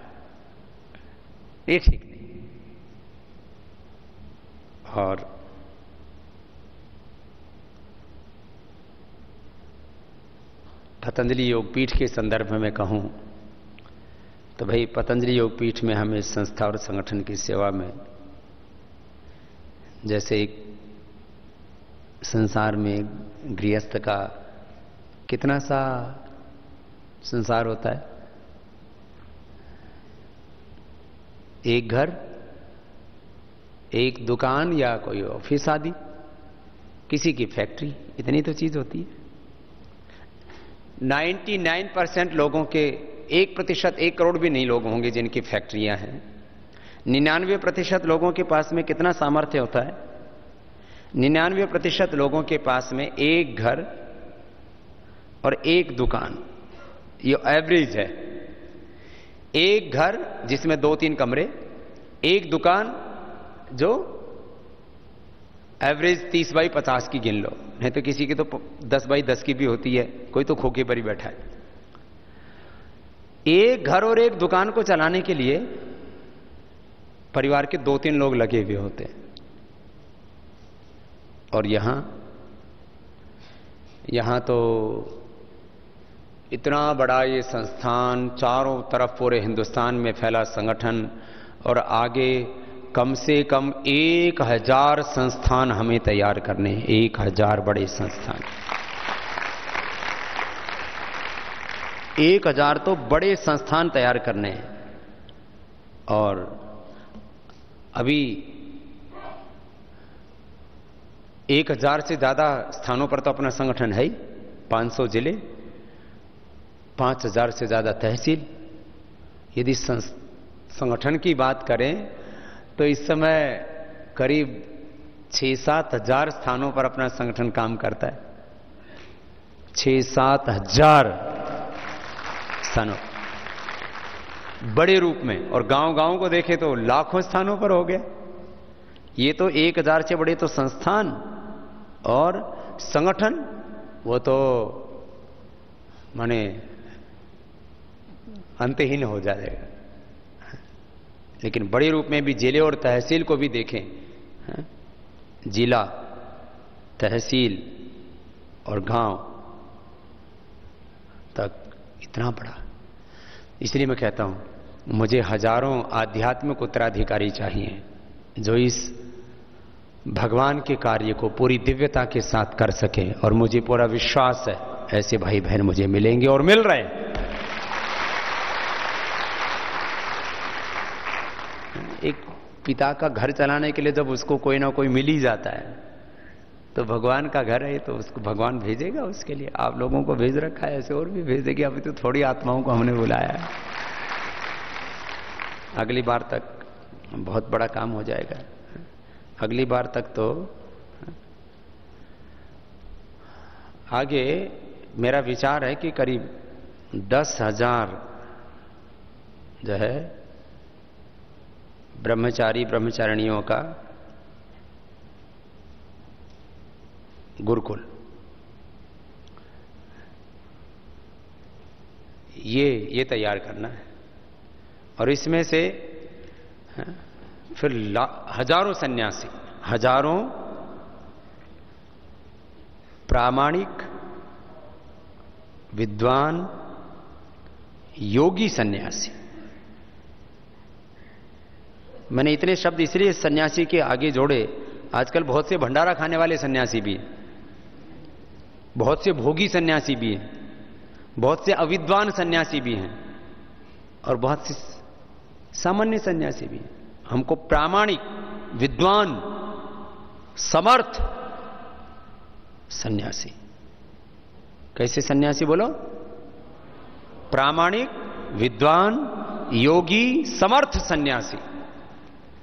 ये ठीक नहीं। और पतंजलि योगपीठ के संदर्भ में कहूं तो भाई, पतंजलि योगपीठ में हम इस संस्था और संगठन की सेवा में, जैसे एक संसार में गृहस्थ का कितना सा संसार होता है, एक घर, एक दुकान या कोई ऑफिस आदि, किसी की फैक्ट्री, इतनी तो चीज होती है। 99% लोगों के, 1%, 1 करोड़ भी नहीं लोग होंगे जिनकी फैक्ट्रियां हैं। 99% लोगों के पास में कितना सामर्थ्य होता है? 99% लोगों के पास में एक घर और एक दुकान, ये एवरेज है। एक घर जिसमें 2-3 कमरे, एक दुकान जो एवरेज 30 बाई 50 की गिन लो, नहीं तो किसी की तो 10 बाई 10 की भी होती है, कोई तो खोखे पर ही बैठा है। एक घर और एक दुकान को चलाने के लिए परिवार के 2-3 लोग लगे हुए होते हैं। और यहां तो इतना बड़ा ये संस्थान, चारों तरफ पूरे हिंदुस्तान में फैला संगठन, और आगे कम से कम 1000 संस्थान हमें तैयार करने हैं। 1000 बड़े संस्थान, 1000 तो बड़े संस्थान तैयार करने हैं। और अभी 1000 से ज्यादा स्थानों पर तो अपना संगठन है ही, 500 जिले, 5000 से ज्यादा तहसील। यदि संगठन की बात करें तो इस समय करीब 6-7 हजार स्थानों पर अपना संगठन काम करता है। 6-7 हजार स्थानों बड़े रूप में, और गांव-गांव को देखें तो लाखों स्थानों पर हो गया। ये तो 1000 से बड़े तो संस्थान और संगठन, वो तो माने अंतहीन हो जाएगा। लेकिन बड़े रूप में भी जिले और तहसील को भी देखें, जिला, तहसील और गांव तक इतना बड़ा। इसलिए मैं कहता हूं, मुझे हजारों आध्यात्मिक उत्तराधिकारी चाहिए जो इस भगवान के कार्य को पूरी दिव्यता के साथ कर सके। और मुझे पूरा विश्वास है ऐसे भाई बहन मुझे मिलेंगे और मिल रहे हैं। एक पिता का घर चलाने के लिए जब उसको कोई ना कोई मिल ही जाता है, तो भगवान का घर है तो उसको भगवान भेजेगा उसके लिए। आप लोगों को भेज रखा है, ऐसे और भी भेज देगी। अभी तो थोड़ी आत्माओं को हमने बुलाया है, अगली बार तक बहुत बड़ा काम हो जाएगा। अगली बार तक तो आगे मेरा विचार है कि करीब 10,000 जो है ब्रह्मचारी ब्रह्मचारिणियों का गुरुकुल, ये तैयार करना है। और इसमें से फिर हजारों सन्यासी, हजारों प्रामाणिक विद्वान योगी सन्यासी। मैंने इतने शब्द इसलिए सन्यासी के आगे जोड़े, आजकल बहुत से भंडारा खाने वाले सन्यासी भी हैं, बहुत से भोगी सन्यासी भी हैं, बहुत से अविद्वान सन्यासी भी हैं, और बहुत से सामान्य सन्यासी भी हैं। हमको प्रामाणिक, विद्वान, समर्थ सन्यासी। कैसे सन्यासी बोलो? प्रामाणिक, विद्वान, योगी, समर्थ सन्यासी।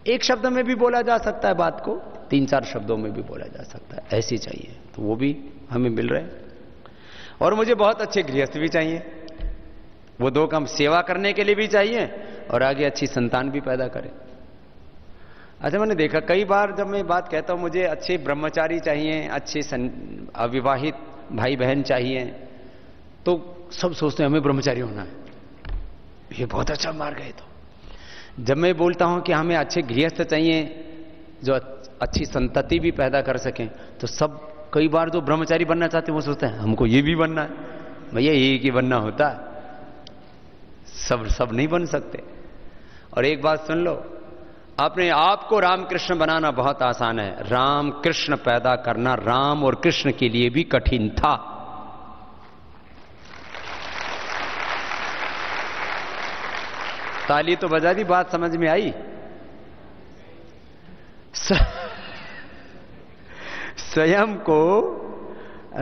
एक शब्द में भी बोला जा सकता है बात को, 3-4 शब्दों में भी बोला जा सकता है, ऐसी चाहिए। तो वो भी हमें मिल रहे हैं। और मुझे बहुत अच्छे गृहस्थ भी चाहिए, वो 2 काम सेवा करने के लिए भी चाहिए और आगे अच्छी संतान भी पैदा करें। अच्छा, मैंने देखा कई बार जब मैं बात कहता हूं मुझे अच्छे ब्रह्मचारी चाहिए, अच्छे अविवाहित भाई बहन चाहिए, तो सब सोचते हैं हमें ब्रह्मचारी होना है, ये बहुत अच्छा मार्ग है। तो जब मैं बोलता हूं कि हमें अच्छे गृहस्थ चाहिए जो अच्छी संतति भी पैदा कर सकें, तो सब कई बार जो ब्रह्मचारी बनना चाहते हैं वो सोचते हैं हमको ये भी बनना है। भैया एक ही बनना होता है, सब नहीं बन सकते। और एक बात सुन लो, अपने आप को रामकृष्ण बनाना बहुत आसान है, राम कृष्ण पैदा करना राम और कृष्ण के लिए भी कठिन था। ताली तो बजा दी, बात समझ में आई? स्वयं को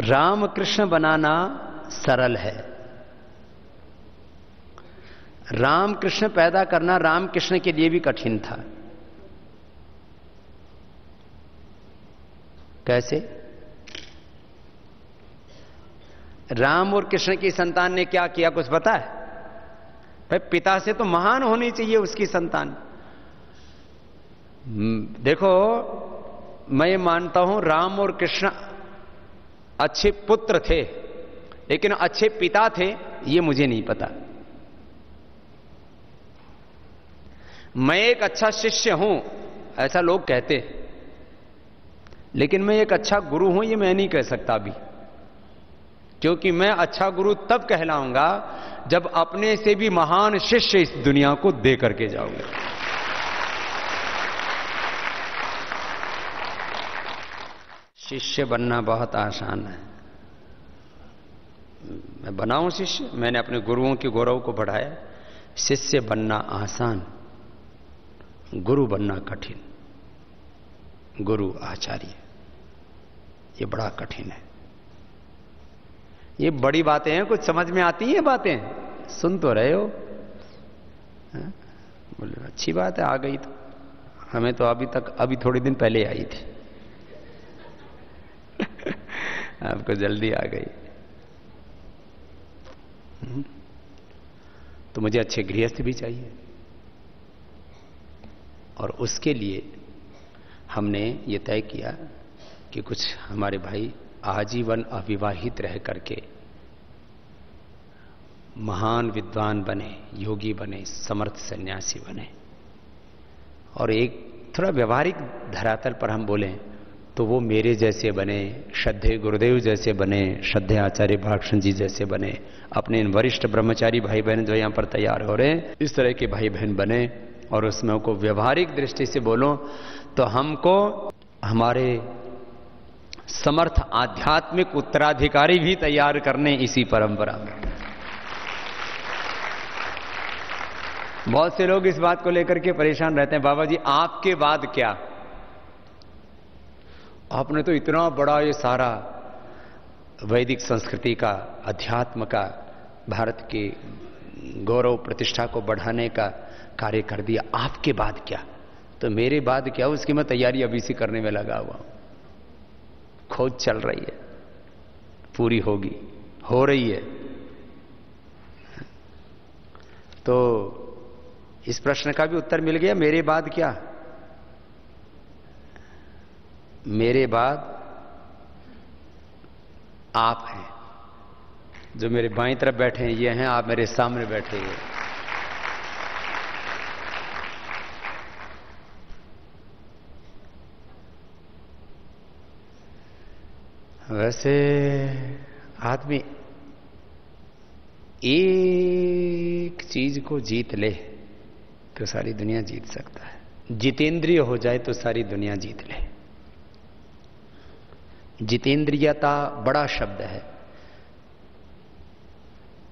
राम कृष्ण बनाना सरल है, राम कृष्ण पैदा करना राम कृष्ण के लिए भी कठिन था। कैसे? राम और कृष्ण की संतान ने क्या किया कुछ पता है? भाई पिता से तो महान होनी चाहिए उसकी संतान। देखो, मैं ये मानता हूं राम और कृष्ण अच्छे पुत्र थे, लेकिन अच्छे पिता थे ये मुझे नहीं पता। मैं एक अच्छा शिष्य हूं ऐसा लोग कहते हैं, लेकिन मैं एक अच्छा गुरु हूं ये मैं नहीं कह सकता अभी, क्योंकि मैं अच्छा गुरु तब कहलाऊंगा जब अपने से भी महान शिष्य इस दुनिया को दे करके जाऊंगा। शिष्य बनना बहुत आसान है। मैं बनाऊं शिष्य, मैंने अपने गुरुओं के गौरव को बढ़ाया। शिष्य बनना आसान, गुरु बनना कठिन। गुरु आचार्य ये बड़ा कठिन है। ये बड़ी बातें हैं, कुछ समझ में आती हैं बातें, सुन तो रहे हो। बोले अच्छी बात है, आ गई तो। हमें तो अभी थोड़े दिन पहले आई थी। आपको जल्दी आ गई। तो मुझे अच्छे गृहस्थ भी चाहिए, और उसके लिए हमने ये तय किया कि कुछ हमारे भाई आजीवन अविवाहित रह करके महान विद्वान बने, योगी बने, समर्थ सन्यासी बने। और एक थोड़ा व्यवहारिक धरातल पर हम बोलें तो वो मेरे जैसे बने, श्रद्धेय गुरुदेव जैसे बने, श्रद्धेय आचार्य भाषण जी जैसे बने, अपने इन वरिष्ठ ब्रह्मचारी भाई बहन जो यहां पर तैयार हो रहे हैं इस तरह के भाई बहन बने। और उसमें को व्यवहारिक दृष्टि से बोलो तो हमको हमारे समर्थ आध्यात्मिक उत्तराधिकारी भी तैयार करने इसी परंपरा में। बहुत से लोग इस बात को लेकर के परेशान रहते हैं, बाबा जी आपके बाद क्या? आपने तो इतना बड़ा ये सारा वैदिक संस्कृति का, अध्यात्म का, भारत की गौरव प्रतिष्ठा को बढ़ाने का कार्य कर दिया, आपके बाद क्या? तो मेरे बाद क्या, उसकी मैं तैयारी अभी से करने में लगा हुआ हूं। खोज चल रही है, पूरी होगी, हो रही है। तो इस प्रश्न का भी उत्तर मिल गया। मेरे बाद क्या? मेरे बाद आप हैं, जो मेरे बाईं तरफ बैठे हैं ये हैं, आप मेरे सामने बैठे हैं। वैसे आदमी एक चीज को जीत ले तो सारी दुनिया जीत सकता है। जितेंद्रिय हो जाए तो सारी दुनिया जीत ले। जितेंद्रियता बड़ा शब्द है।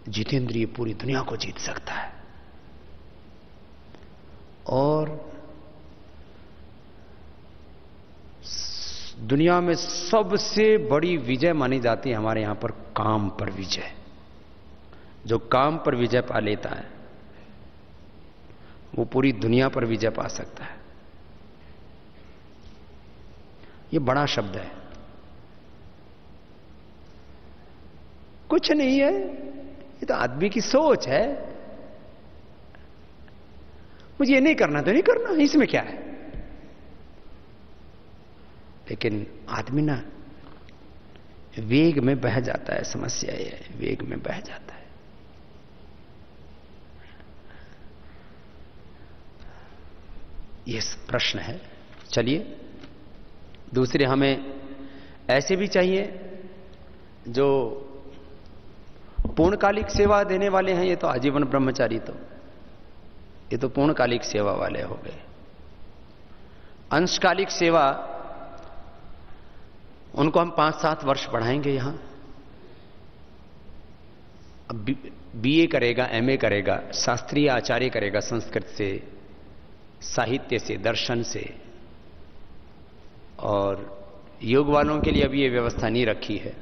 जितेंद्रिय पूरी दुनिया को जीत सकता है। और दुनिया में सबसे बड़ी विजय मानी जाती है हमारे यहां पर काम पर विजय। जो काम पर विजय पा लेता है वो पूरी दुनिया पर विजय पा सकता है। ये बड़ा शब्द है। कुछ नहीं है, ये तो आदमी की सोच है। मुझे ये नहीं करना तो नहीं करना, इसमें क्या है। लेकिन आदमी ना वेग में बह जाता है। समस्या ये है, वेग में बह जाता है। ये प्रश्न है। चलिए दूसरे हमें ऐसे भी चाहिए जो पूर्णकालिक सेवा देने वाले हैं। ये तो आजीवन ब्रह्मचारी, तो ये तो पूर्णकालिक सेवा वाले हो गए। अंशकालिक सेवा उनको हम 5-7 वर्ष पढ़ाएंगे यहां। अब बीए करेगा, एमए करेगा, शास्त्रीय आचार्य करेगा, संस्कृत से, साहित्य से, दर्शन से। और योग वालों के लिए अभी ये व्यवस्था नहीं रखी है।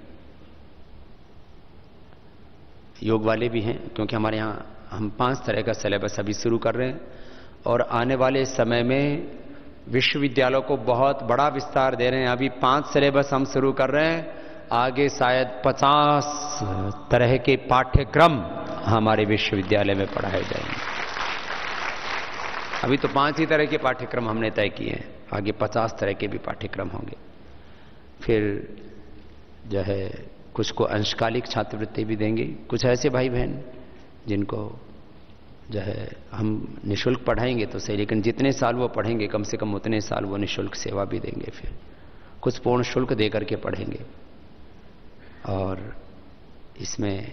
योग वाले भी हैं, क्योंकि हमारे यहां हम 5 तरह का सिलेबस अभी शुरू कर रहे हैं। और आने वाले समय में विश्वविद्यालयों को बहुत बड़ा विस्तार दे रहे हैं। अभी 5 सिलेबस हम शुरू कर रहे हैं, आगे शायद 50 तरह के पाठ्यक्रम हमारे विश्वविद्यालय में पढ़ाए जाएंगे। अभी तो 5 ही तरह के पाठ्यक्रम हमने तय किए हैं, आगे 50 तरह के भी पाठ्यक्रम होंगे। फिर जो है कुछ को अंशकालिक छात्रवृत्ति भी देंगे। कुछ ऐसे भाई बहन जिनको जो है हम निःशुल्क पढ़ाएंगे तो सही, लेकिन जितने साल वो पढ़ेंगे कम से कम उतने साल वो निःशुल्क सेवा भी देंगे। फिर कुछ पूर्ण शुल्क दे करके पढ़ेंगे। और इसमें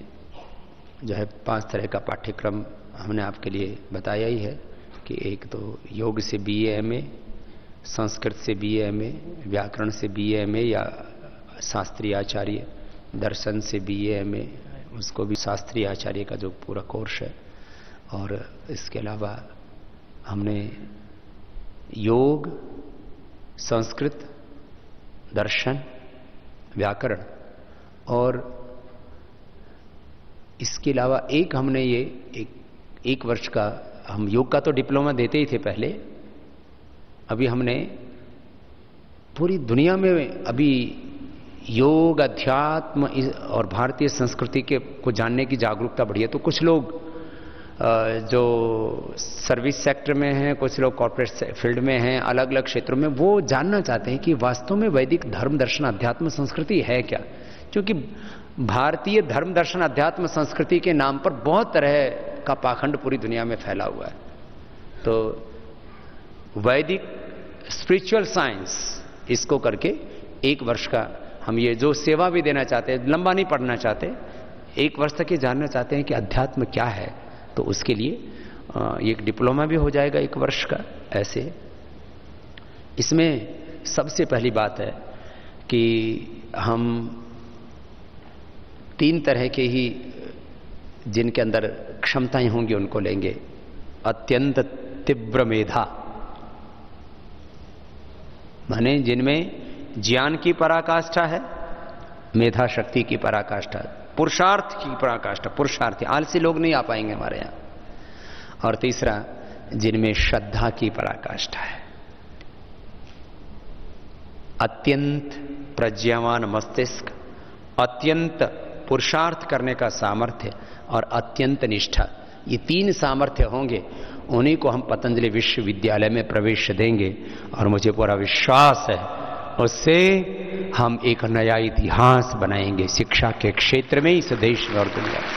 जो है 5 तरह का पाठ्यक्रम हमने आपके लिए बताया ही है कि एक तो योग से BA MA, संस्कृत से BA MA, व्याकरण से BA MA या शास्त्रीय आचार्य, दर्शन से BA MA, उसको भी शास्त्रीय आचार्य का जो पूरा कोर्स है। और इसके अलावा हमने योग, संस्कृत, दर्शन, व्याकरण और इसके अलावा एक हमने ये एक वर्ष का हम योग का तो डिप्लोमा देते ही थे पहले। अभी हमने पूरी दुनिया में अभी योग, अध्यात्म और भारतीय संस्कृति के को जानने की जागरूकता बढ़ी है। तो कुछ लोग जो सर्विस सेक्टर में हैं, कुछ लोग कॉर्पोरेट फील्ड में हैं, अलग अलग क्षेत्रों में, वो जानना चाहते हैं कि वास्तव में वैदिक धर्म, दर्शन, अध्यात्म, संस्कृति है क्या। क्योंकि भारतीय धर्म, दर्शन, अध्यात्म, संस्कृति के नाम पर बहुत तरह का पाखंड पूरी दुनिया में फैला हुआ है। तो वैदिक स्पिरिचुअल साइंस इसको करके 1 वर्ष का हम ये जो सेवा भी देना चाहते हैं, लंबा नहीं पढ़ना चाहते, 1 वर्ष तक ये जानना चाहते हैं कि अध्यात्म क्या है, तो उसके लिए एक डिप्लोमा भी हो जाएगा 1 वर्ष का। ऐसे इसमें सबसे पहली बात है कि हम 3 तरह के ही जिनके अंदर क्षमताएं होंगी उनको लेंगे। अत्यंत तीव्र मेधा, माने जिनमें ज्ञान की पराकाष्ठा है, मेधा शक्ति की पराकाष्ठा, पुरुषार्थ की पराकाष्ठा, पुरुषार्थी, आलसी लोग नहीं आ पाएंगे हमारे यहां। और तीसरा, जिनमें श्रद्धा की पराकाष्ठा है, अत्यंत प्रज्ञावान मस्तिष्क, अत्यंत पुरुषार्थ करने का सामर्थ्य और अत्यंत निष्ठा। ये 3 सामर्थ्य होंगे, उन्हीं को हम पतंजलि विश्वविद्यालय में प्रवेश देंगे। और मुझे पूरा विश्वास है उससे हम एक नया इतिहास बनाएंगे शिक्षा के क्षेत्र में, इस देश में और दुनिया में।